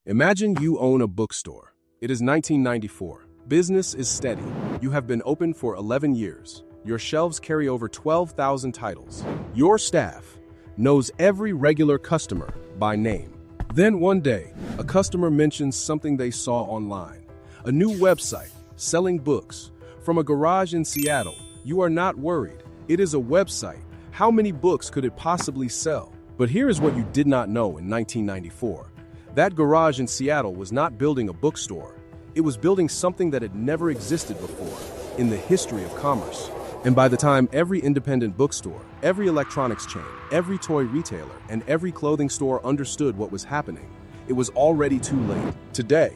Imagine you own a bookstore. It is 1994. Business is steady. You have been open for 11 years. Your shelves carry over 12,000 titles. Your staff knows every regular customer by name. Then one day, a customer mentions something they saw online. A new website selling books from a garage in Seattle. You are not worried. It is a website. How many books could it possibly sell? But here is what you did not know in 1994. That garage in Seattle was not building a bookstore. It was building something that had never existed before in the history of commerce. And by the time every independent bookstore, every electronics chain, every toy retailer, and every clothing store understood what was happening, it was already too late. Today,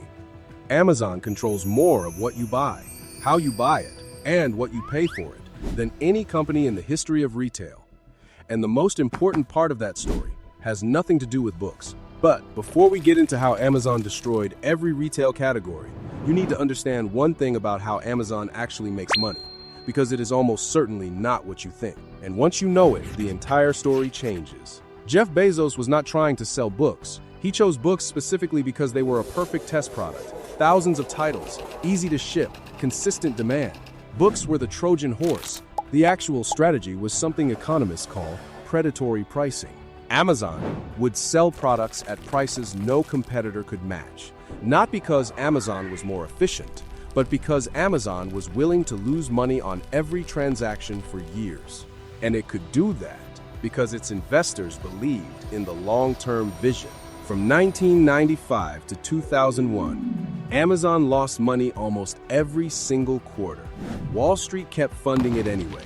Amazon controls more of what you buy, how you buy it, and what you pay for it than any company in the history of retail. And the most important part of that story has nothing to do with books. But before we get into how Amazon destroyed every retail category, you need to understand one thing about how Amazon actually makes money, because it is almost certainly not what you think. And once you know it, the entire story changes. Jeff Bezos was not trying to sell books. He chose books specifically because they were a perfect test product. Thousands of titles, easy to ship, consistent demand. Books were the Trojan horse. The actual strategy was something economists call predatory pricing. Amazon would sell products at prices no competitor could match, not because Amazon was more efficient, but because Amazon was willing to lose money on every transaction for years. And it could do that because its investors believed in the long-term vision. From 1995 to 2001, Amazon lost money almost every single quarter. Wall Street kept funding it anyway,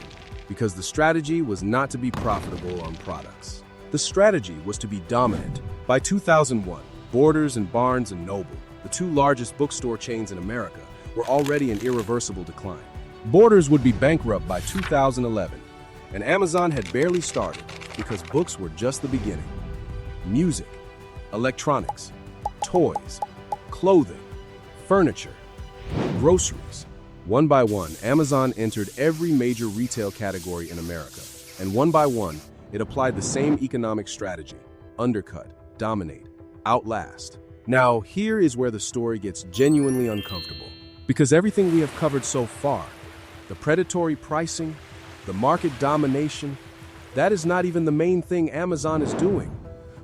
because the strategy was not to be profitable on products. The strategy was to be dominant. By 2001, Borders and Barnes & Noble, the two largest bookstore chains in America, were already in irreversible decline. Borders would be bankrupt by 2011, and Amazon had barely started because books were just the beginning. Music, electronics, toys, clothing, furniture, groceries. One by one, Amazon entered every major retail category in America, and one by one, it applied the same economic strategy: undercut, dominate, outlast. Now, here is where the story gets genuinely uncomfortable. Because everything we have covered so far, the predatory pricing, the market domination, that is not even the main thing Amazon is doing.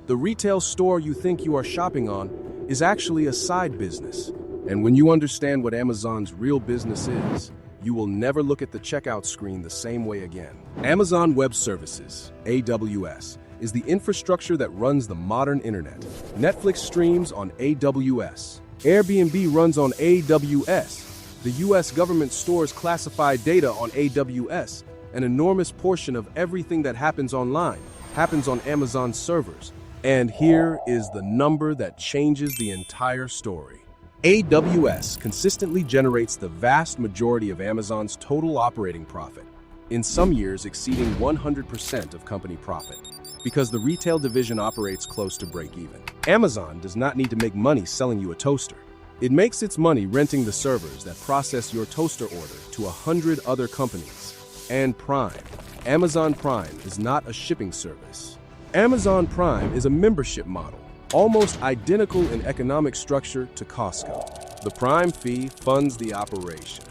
The retail store you think you are shopping on is actually a side business. And when you understand what Amazon's real business is, you will never look at the checkout screen the same way again. Amazon Web Services, AWS, is the infrastructure that runs the modern internet. Netflix streams on AWS. Airbnb runs on AWS. The US government stores classified data on AWS. An enormous portion of everything that happens online happens on Amazon's servers. And here is the number that changes the entire story. AWS consistently generates the vast majority of Amazon's total operating profit, in some years exceeding 100% of company profit, because the retail division operates close to break-even. Amazon does not need to make money selling you a toaster. It makes its money renting the servers that process your toaster order to 100 other companies. And Prime. Amazon Prime is not a shipping service. Amazon Prime is a membership model, almost identical in economic structure to Costco. The Prime fee funds the operation.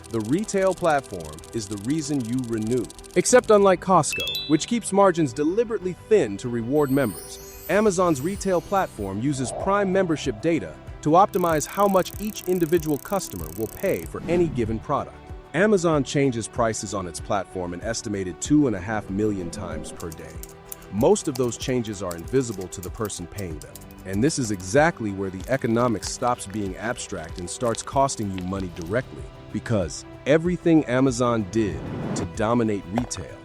The retail platform is the reason you renew. Except unlike Costco, which keeps margins deliberately thin to reward members, Amazon's retail platform uses Prime membership data to optimize how much each individual customer will pay for any given product. Amazon changes prices on its platform an estimated 2.5 million times per day. Most of those changes are invisible to the person paying them. And this is exactly where the economics stops being abstract and starts costing you money directly. Because everything Amazon did to dominate retail,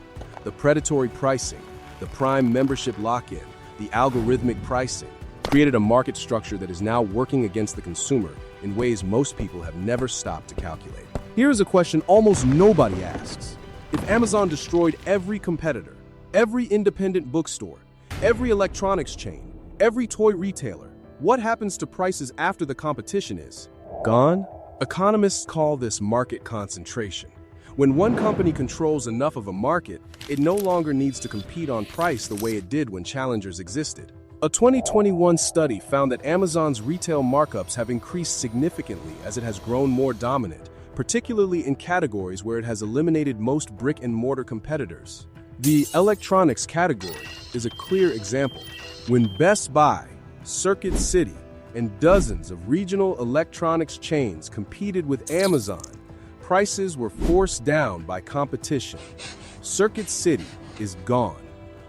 the predatory pricing, the Prime membership lock-in, the algorithmic pricing, created a market structure that is now working against the consumer in ways most people have never stopped to calculate. Here is a question almost nobody asks. If Amazon destroyed every competitor, every independent bookstore, every electronics chain, every toy retailer, what happens to prices after the competition is gone? Economists call this market concentration. When one company controls enough of a market, it no longer needs to compete on price the way it did when challengers existed. A 2021 study found that Amazon's retail markups have increased significantly as it has grown more dominant, particularly in categories where it has eliminated most brick-and-mortar competitors. The electronics category is a clear example. When Best Buy, Circuit City, and dozens of regional electronics chains competed with Amazon, prices were forced down by competition. Circuit City is gone.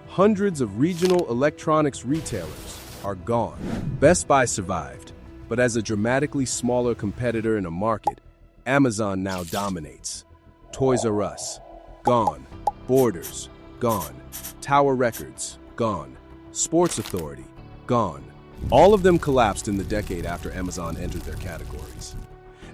Hundreds of regional electronics retailers are gone. Best Buy survived, but as a dramatically smaller competitor in a market, Amazon now dominates. Toys R Us, gone. Borders, gone. Tower Records, gone. Sports Authority, gone. All of them collapsed in the decade after Amazon entered their categories.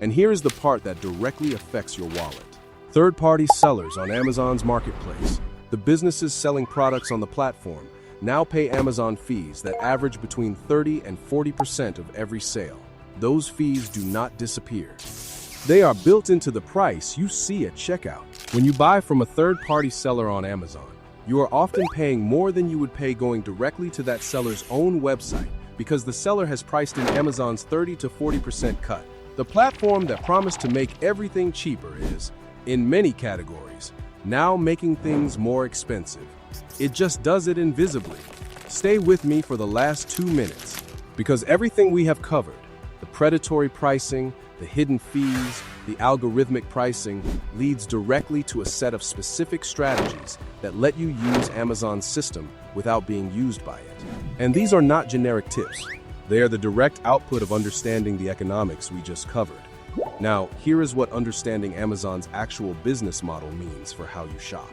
And here is the part that directly affects your wallet. Third-party sellers on Amazon's marketplace, the businesses selling products on the platform, now pay Amazon fees that average between 30 and 40% of every sale. Those fees do not disappear. They are built into the price you see at checkout. When you buy from a third-party seller on Amazon, you are often paying more than you would pay going directly to that seller's own website because the seller has priced in Amazon's 30 to 40% cut. The platform that promised to make everything cheaper is, in many categories, now making things more expensive. It just does it invisibly. Stay with me for the last 2 minutes, because everything we have covered, the predatory pricing, the hidden fees, the algorithmic pricing, leads directly to a set of specific strategies that let you use Amazon's system without being used by it. And these are not generic tips. They are the direct output of understanding the economics we just covered. Now, here is what understanding Amazon's actual business model means for how you shop.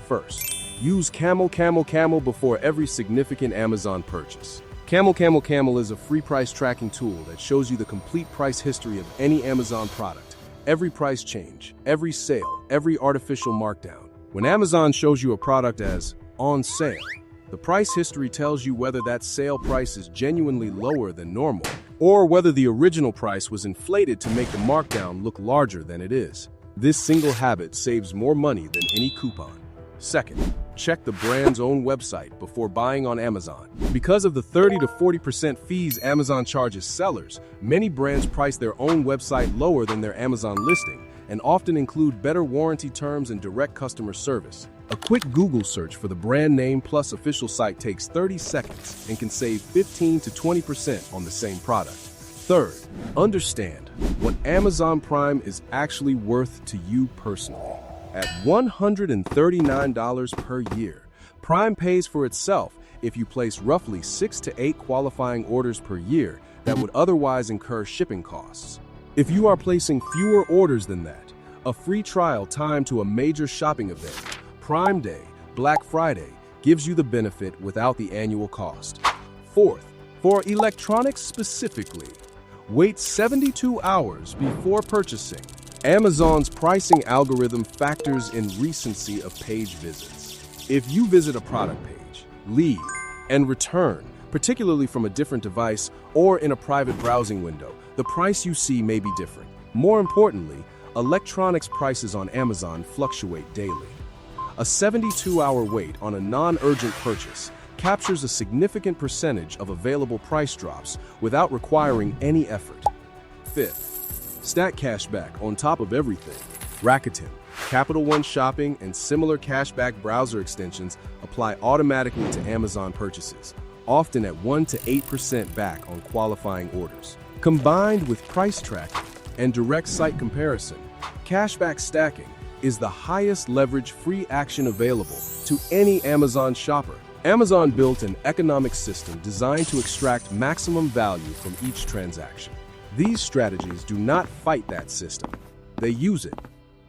First, use Camel before every significant Amazon purchase. Camel is a free price tracking tool that shows you the complete price history of any Amazon product, every price change, every sale, every artificial markdown. When Amazon shows you a product as on sale, the price history tells you whether that sale price is genuinely lower than normal, or whether the original price was inflated to make the markdown look larger than it is. This single habit saves more money than any coupon. Second, check the brand's own website before buying on Amazon. Because of the 30 to 40% fees Amazon charges sellers, many brands price their own website lower than their Amazon listing and often include better warranty terms and direct customer service. A quick Google search for the brand name plus official site takes 30 seconds and can save 15 to 20% on the same product. Third, understand what Amazon Prime is actually worth to you personally. At $139 per year, Prime pays for itself if you place roughly 6 to 8 qualifying orders per year that would otherwise incur shipping costs. If you are placing fewer orders than that, a free trial timed to a major shopping event, Prime Day, Black Friday, gives you the benefit without the annual cost. Fourth, for electronics specifically, wait 72 hours before purchasing. Amazon's pricing algorithm factors in recency of page visits. If you visit a product page, leave, and return, particularly from a different device or in a private browsing window, the price you see may be different. More importantly, electronics prices on Amazon fluctuate daily. A 72-hour wait on a non-urgent purchase captures a significant percentage of available price drops without requiring any effort. Fifth, stack cashback on top of everything. Rakuten, Capital One Shopping, and similar cashback browser extensions apply automatically to Amazon purchases, often at 1 to 8% back on qualifying orders. Combined with price tracking and direct site comparison, cashback stacking is the highest leverage free action available to any Amazon shopper. Amazon built an economic system designed to extract maximum value from each transaction. These strategies do not fight that system. They use it.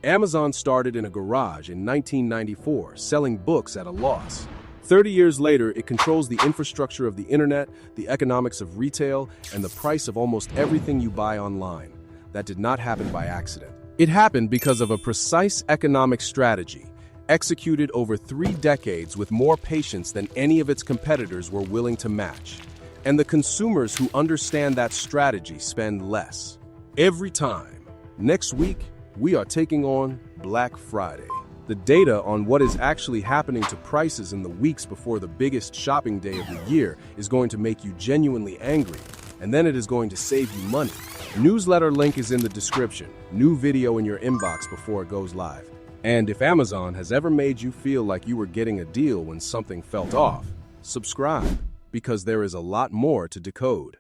Amazon started in a garage in 1994, selling books at a loss. 30 years later, it controls the infrastructure of the internet, the economics of retail, and the price of almost everything you buy online. That did not happen by accident. It happened because of a precise economic strategy, executed over 3 decades with more patience than any of its competitors were willing to match. And the consumers who understand that strategy spend less. Every time. Next week, we are taking on Black Friday. The data on what is actually happening to prices in the weeks before the biggest shopping day of the year is going to make you genuinely angry, and then it is going to save you money. Newsletter link is in the description. New video in your inbox before it goes live. And if Amazon has ever made you feel like you were getting a deal when something felt off, subscribe, because there is a lot more to decode.